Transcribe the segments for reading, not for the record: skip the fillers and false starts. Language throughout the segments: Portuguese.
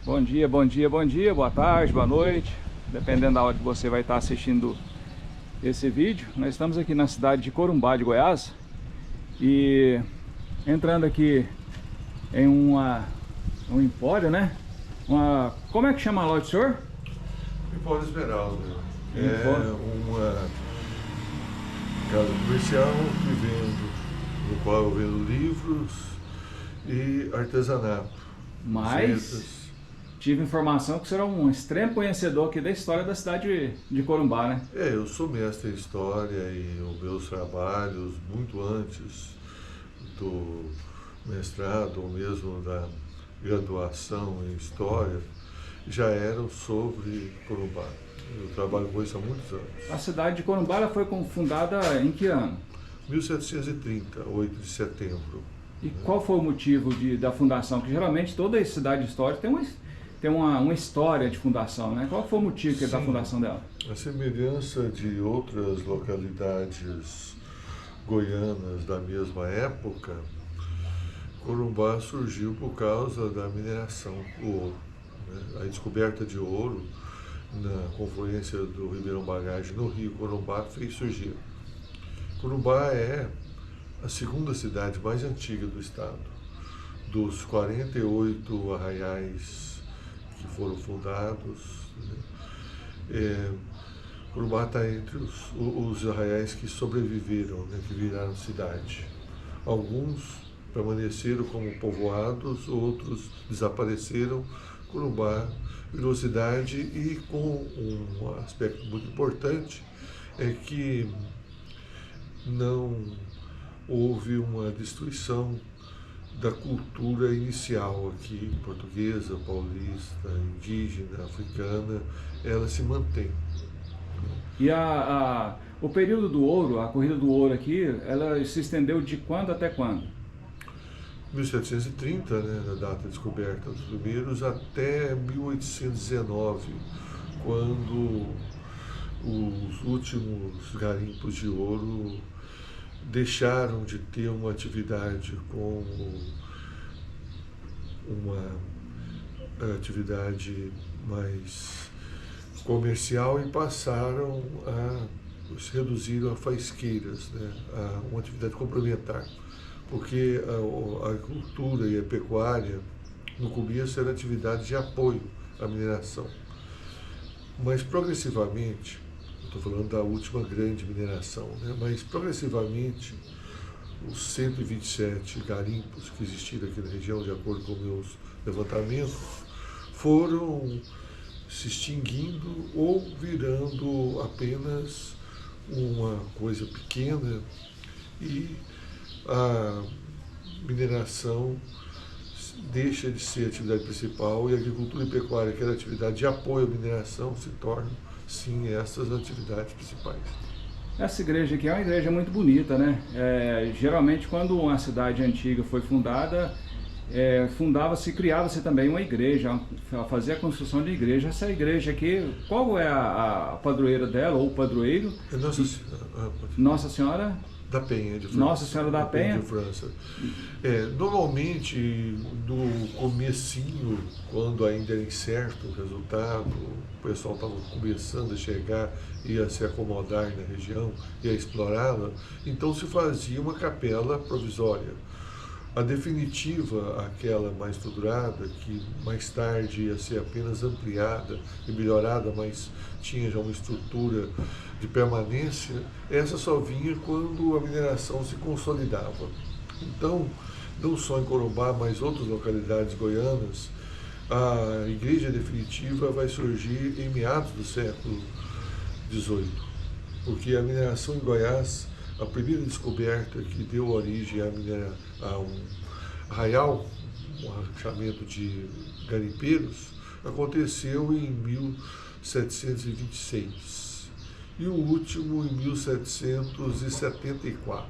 Bom dia, bom dia, bom dia, boa tarde, boa noite, dependendo da hora que você vai estar assistindo esse vídeo. Nós estamos aqui na cidade de Corumbá de Goiás e entrando aqui em um empório, né? Como é que chama a loja do senhor? Empório Esmeralda Empório. uma casa comercial no qual eu vendo livros e artesanato. Mas tive informação que o senhor é um extremo conhecedor aqui da história da cidade de Corumbá, né? Eu sou mestre em história e os meus trabalhos, muito antes do mestrado ou mesmo da graduação em história, já eram sobre Corumbá. Eu trabalho com isso há muitos anos. A cidade de Corumbá ela foi fundada em que ano? 1730, 8 de setembro. E qual foi o motivo da fundação? Que geralmente toda cidade histórica tem uma história de fundação, né? Qual foi o motivo da fundação dela? A semelhança de outras localidades goianas da mesma época, Corumbá surgiu por causa da mineração do ouro, né? A descoberta de ouro na confluência do Ribeirão Bagagem no Rio Corumbá fez surgir. Corumbá é a segunda cidade mais antiga do estado. Dos 48 arraiais que foram fundados, né? Corumbá está entre os arraiais que sobreviveram, né, que viraram cidade. Alguns permaneceram como povoados, outros desapareceram. Corumbá virou cidade e com um aspecto muito importante é que não houve uma destruição da cultura inicial aqui, portuguesa, paulista, indígena, africana, ela se mantém. E o período do ouro, a corrida do ouro aqui, ela se estendeu de quando até quando? 1730, né, na data de descoberta dos primeiros, até 1819, quando os últimos garimpos de ouro deixaram de ter uma atividade como uma atividade mais comercial e passaram se reduziram a faisqueiras, né, a uma atividade complementar, porque a agricultura e a pecuária no começo era atividade de apoio à mineração, mas progressivamente, estou falando da última grande mineração, né, mas progressivamente os 127 garimpos que existiram aqui na região, de acordo com meus levantamentos, foram se extinguindo ou virando apenas uma coisa pequena e a mineração deixa de ser a atividade principal e a agricultura e pecuária, que era a atividade de apoio à mineração, se tornam, sim, essas atividades principais. Essa igreja aqui é uma igreja muito bonita, né? Geralmente quando uma cidade antiga foi fundada, criava-se também uma igreja, fazia a construção de igreja. Essa igreja aqui, qual é a padroeira dela, ou o padroeiro? É Nossa Senhora da Penha, de França. Nossa Senhora da Penha? De França. Normalmente, no comecinho, quando ainda era incerto o resultado, o pessoal estava começando a chegar e a se acomodar na região e a explorá-la, então se fazia uma capela provisória. A definitiva, aquela mais estruturada, que mais tarde ia ser apenas ampliada e melhorada, mas tinha já uma estrutura de permanência, essa só vinha quando a mineração se consolidava. Então, não só em Corumbá, mas outras localidades goianas, a igreja definitiva vai surgir em meados do século XVIII, porque a mineração em Goiás, a primeira descoberta que deu origem a um arraial, um arrachamento de garimpeiros, aconteceu em 1726 e o último em 1774.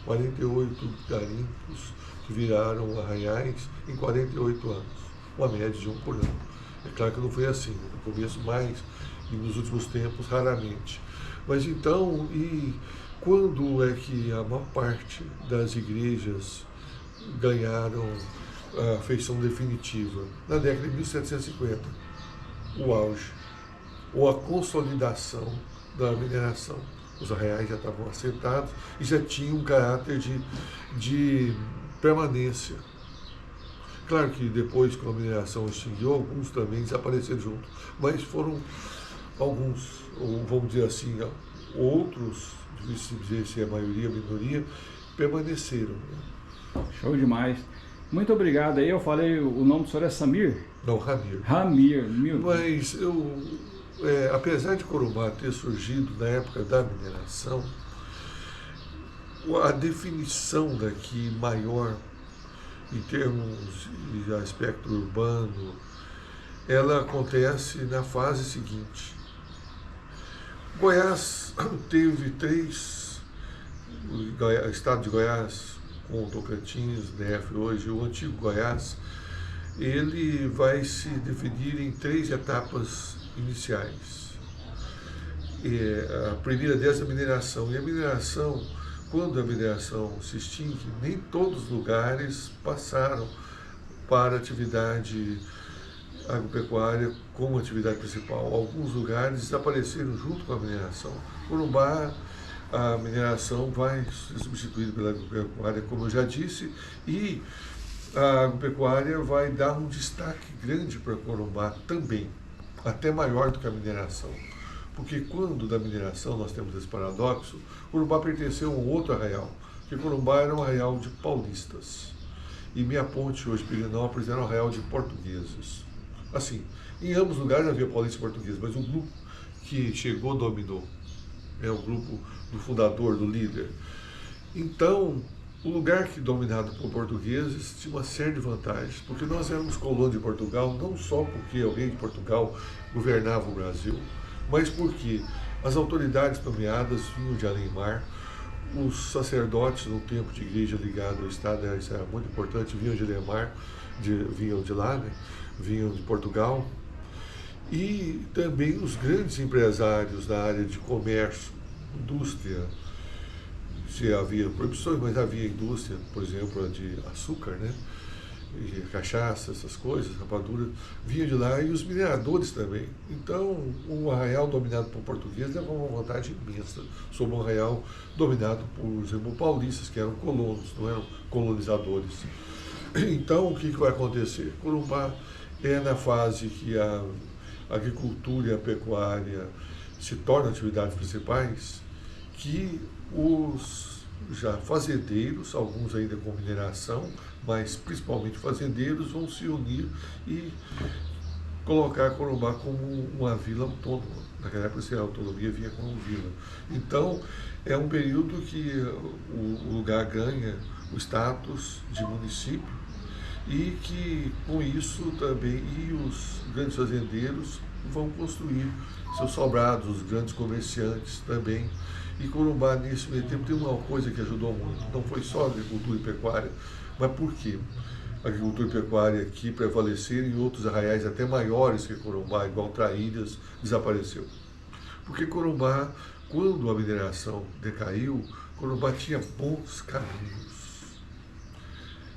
48 garimpos que viraram arraiais em 48 anos, uma média de um por ano. É claro que não foi assim, no começo mais e nos últimos tempos raramente. Mas então, quando é que a maior parte das igrejas ganharam a feição definitiva? Na década de 1750, o auge, ou a consolidação da mineração. Os arraiais já estavam assentados e já tinham um caráter de permanência. Claro que depois, com a mineração extinguiu, alguns também desapareceram junto, mas foram alguns, ou vamos dizer assim, outros, difícil dizer se é a maioria, a minoria, permaneceram. Show demais. Muito obrigado aí. Eu falei, o nome do senhor é Samir? Não, Ramir. Ramir, Mas apesar de Corumbá ter surgido na época da mineração, a definição daqui maior, em termos de aspecto urbano, ela acontece na fase seguinte. Goiás teve o estado de Goiás, com Tocantins, DF hoje, o antigo Goiás, ele vai se definir em 3 etapas iniciais. A primeira delas é a mineração. E a mineração, quando a mineração se extingue, nem todos os lugares passaram para a atividade agropecuária como atividade principal. Alguns lugares desapareceram junto com a mineração. Corumbá, a mineração vai ser substituída pela agropecuária, como eu já disse, e a agropecuária vai dar um destaque grande para Corumbá também, até maior do que a mineração. Porque quando da mineração nós temos esse paradoxo, Corumbá pertenceu a um outro arraial, porque Corumbá era um arraial de paulistas. E Minha Ponte, hoje Pirenópolis, era um arraial de portugueses. Assim, em ambos lugares havia paulistas e portugueses, mas o grupo que chegou dominou. É o grupo do fundador, do líder. Então, o lugar que dominado por portugueses tinha uma série de vantagens, porque nós éramos colônia de Portugal, não só porque o rei de Portugal governava o Brasil, mas porque as autoridades nomeadas vinham de além-mar, os sacerdotes no tempo de igreja ligado ao Estado, isso era muito importante, vinham de além-mar, vinham de lá, né? Vinham de Portugal, e também os grandes empresários da área de comércio, indústria. Se havia proibições, mas havia indústria, por exemplo, de açúcar, né? E cachaça, essas coisas, rapadura, vinha de lá, e os mineradores também. Então, um arraial dominado por portugueses levava uma vantagem imensa sobre um arraial dominado por, exemplo, paulistas, que eram colonos, não eram colonizadores. Então, o que vai acontecer? Corumbá é na fase que a agricultura e a pecuária se tornam atividades principais, que os já fazendeiros, alguns ainda com mineração, mas principalmente fazendeiros, vão se unir e colocar Corumbá como uma vila autônoma. Naquela época, a autonomia vinha como vila. Então, é um período que o lugar ganha o status de município, e que, com isso, também os grandes fazendeiros vão construir seus sobrados, os grandes comerciantes também. E Corumbá, nesse meio tempo, tem uma coisa que ajudou muito. Não foi só a agricultura e pecuária, mas por quê? A agricultura e pecuária aqui prevaleceram, e outros arraiais até maiores que Corumbá, igual Traíras, desapareceu. Porque Corumbá, quando a mineração decaiu, Corumbá tinha bons caminhos,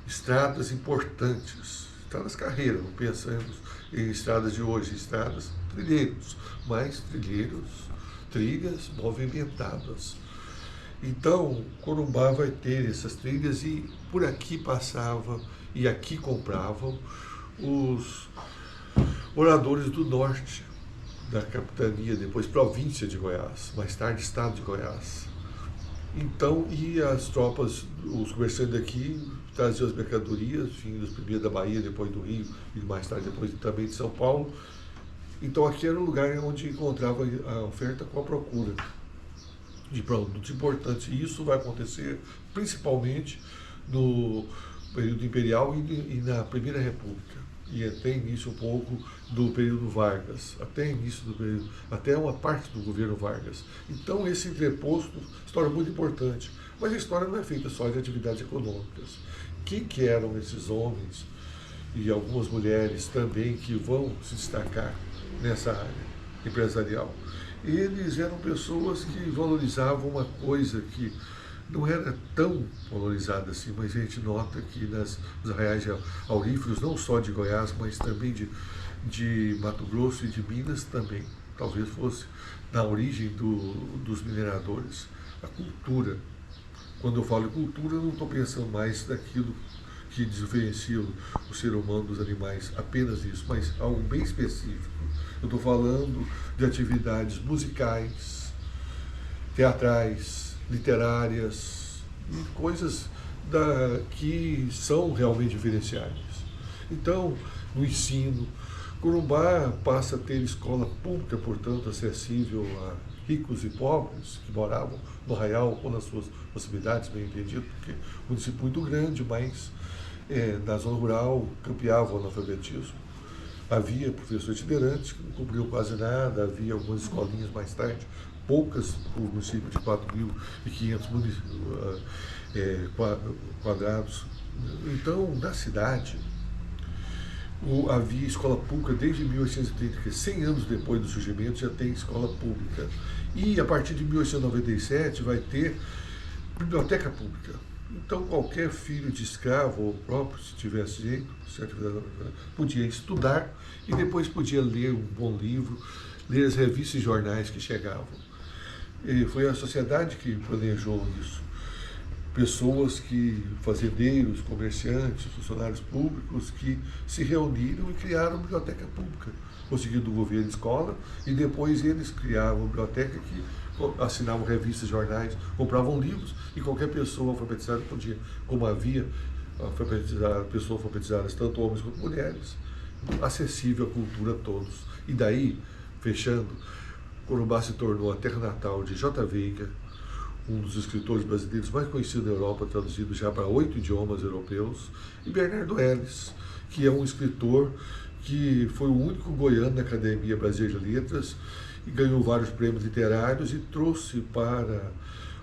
estradas importantes, estradas carreiras, não pensamos em estradas de hoje, estradas trilheiros, mas trilhas movimentadas. Então, Corumbá vai ter essas trilhas, e por aqui passava e aqui compravam os moradores do norte da capitania, depois província de Goiás, mais tarde estado de Goiás. Então, e as tropas, os comerciantes daqui traziam as mercadorias, vindas primeiro da Bahia, depois do Rio, e mais tarde depois também de São Paulo. Então, aqui era um lugar onde encontrava a oferta com a procura de produtos importantes. E isso vai acontecer principalmente no período imperial e na Primeira República. E até início um pouco do período Vargas, até uma parte do governo Vargas. Então, esse entreposto, história muito importante. Mas a história não é feita só de atividades econômicas. Quem que eram esses homens e algumas mulheres também que vão se destacar nessa área empresarial? Eles eram pessoas que valorizavam uma coisa que não era tão valorizada assim, mas a gente nota que nos arraiais auríferos, não só de Goiás, mas também de Mato Grosso e de Minas também, talvez fosse na origem dos mineradores, a cultura. Quando eu falo em cultura, eu não estou pensando mais naquilo que diferencia o ser humano dos animais, apenas isso, mas algo bem específico. Eu estou falando de atividades musicais, teatrais, literárias, e coisas que são realmente diferenciadas. Então, no ensino, Corumbá passa a ter escola pública, portanto, acessível a ricos e pobres que moravam no arraial ou nas suas proximidades, bem entendido, porque é um município muito grande, mas na zona rural campeava o analfabetismo. Havia professor itinerante que não cobriu quase nada, havia algumas escolinhas mais tarde, poucas por município de 4.500 quadrados. Então, na cidade, havia escola pública desde 1830, que 100 anos depois do surgimento já tem escola pública. E a partir de 1897 vai ter biblioteca pública. Então qualquer filho de escravo ou próprio, se tivesse jeito, podia estudar e depois podia ler um bom livro, ler as revistas e jornais que chegavam. E foi a sociedade que planejou isso. Pessoas fazendeiros, comerciantes, funcionários públicos que se reuniram e criaram uma biblioteca pública, conseguindo do governo escola, e depois eles criavam uma biblioteca que assinavam revistas, jornais, compravam livros, e qualquer pessoa alfabetizada podia, como havia pessoas alfabetizadas, tanto homens quanto mulheres, acessível à cultura a todos. E daí, fechando, Corumbá se tornou a terra natal de J. Veiga, um dos escritores brasileiros mais conhecidos da Europa, traduzido já para 8 idiomas europeus, e Bernardo Ellis, que é um escritor que foi o único goiano na Academia Brasileira de Letras e ganhou vários prêmios literários e trouxe para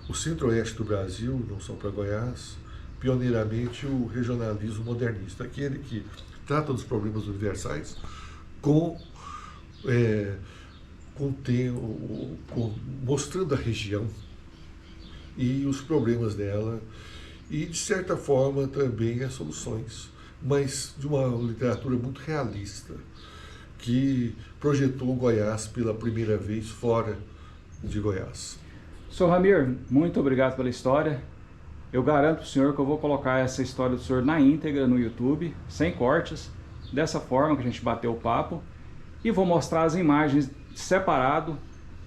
o centro-oeste do Brasil, não só para Goiás, pioneiramente o regionalismo modernista, aquele que trata dos problemas universais mostrando a região e os problemas dela, e de certa forma também as soluções, mas de uma literatura muito realista, que projetou Goiás pela primeira vez fora de Goiás. Sr. Ramir, muito obrigado pela história. Eu garanto para o senhor que eu vou colocar essa história do senhor na íntegra no YouTube, sem cortes, dessa forma que a gente bateu o papo, e vou mostrar as imagens separado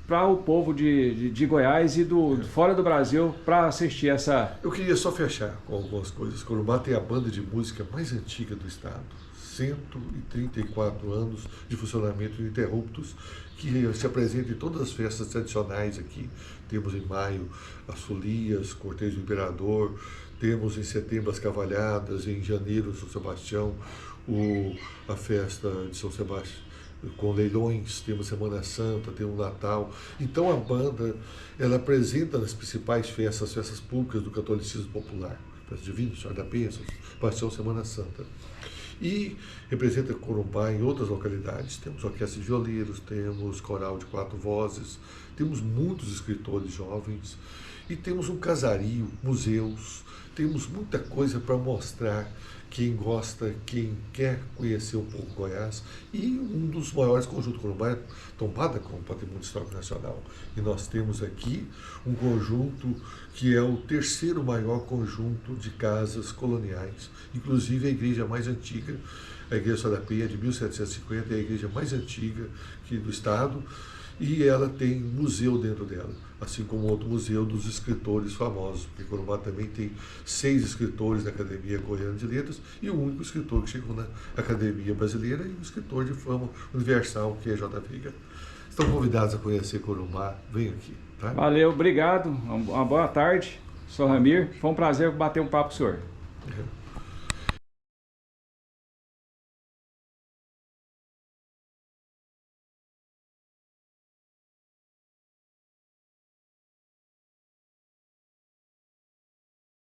para o povo de Goiás e fora do Brasil para assistir essa... Eu queria só fechar com algumas coisas. Corumbá tem a banda de música mais antiga do estado, 134 anos de funcionamento ininterruptos, que se apresenta em todas as festas tradicionais aqui. Temos em maio as folias, cortejo do imperador, temos em setembro as cavalhadas, em janeiro São Sebastião, a festa de São Sebastião, com leilões, temos Semana Santa, temos Natal. Então a banda, ela apresenta nas principais festas, as festas públicas do catolicismo popular, Festa Divina, Senhora da Bênção, Paixão, Semana Santa. E representa Corumbá em outras localidades. Temos orquestra de violeiros, temos coral de 4 vozes, temos muitos escritores jovens e temos um casario, museus, temos muita coisa para mostrar quem gosta, quem quer conhecer um pouco Goiás. E um dos maiores conjuntos Corumbá é tombada como Patrimônio Histórico Nacional. E nós temos aqui um conjunto que é o terceiro maior conjunto de casas coloniais. Inclusive a igreja mais antiga, a Igreja da Penha, de 1750, é a igreja mais antiga do estado. E ela tem museu dentro dela, assim como outro museu dos escritores famosos, porque Corumbá também tem 6 escritores da Academia Goiana de Letras e o único escritor que chegou na Academia Brasileira e um escritor de fama universal, que é J. Veiga. Estão convidados a conhecer Corumbá, venham aqui. Tá? Valeu, obrigado, uma boa tarde, Sr. Ramir, foi um prazer bater um papo com o senhor.